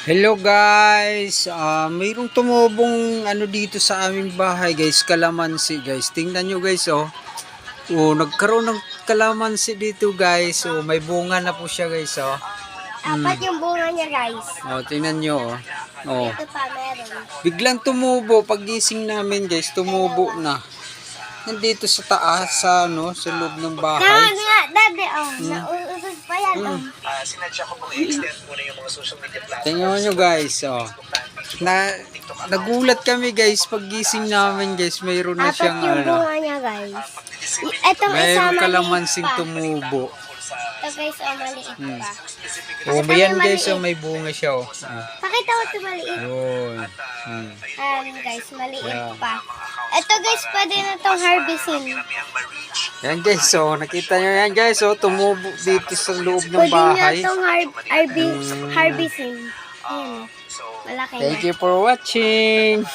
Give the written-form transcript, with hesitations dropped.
Hello guys, mayroong tumubong ano dito sa aming bahay guys, kalamansi guys. Tingnan nyo guys oh. Oh, nagkaroon ng kalamansi dito guys. Oh, may bunga na po siya guys oh. Apat yung bunga niya guys. Oh, tingnan nyo oh. Oh. Ito pa meron. Biglang tumubo paggising namin guys, tumubo na. Nandito sa taas sa ano, sa loob ng bahay. Dati nauusog pa yan Sinadya ko pong i-extend muna yung mga social media platforms. Tingnan nyo guys oh. Nagulat kami guys paggising namin guys, mayroon na Apat siyang yung ano. bunga niya guys. Etong isa Mayroong maliit kalamansing pa. tumubo. Ito guys, maliit pa. Oh, yan guys, oh, may bunga siya oh. Pakita ko ito maliit. Yun. Guys, maliit Yeah. pa. Ito guys, pwede na itong harvesting. Yan guys, oh, nakita nyo yan guys, oh, tumubo dito sa loob ng Pwede na bahay. itong harvesting. Ayan. Malaki Thank na. you for watching.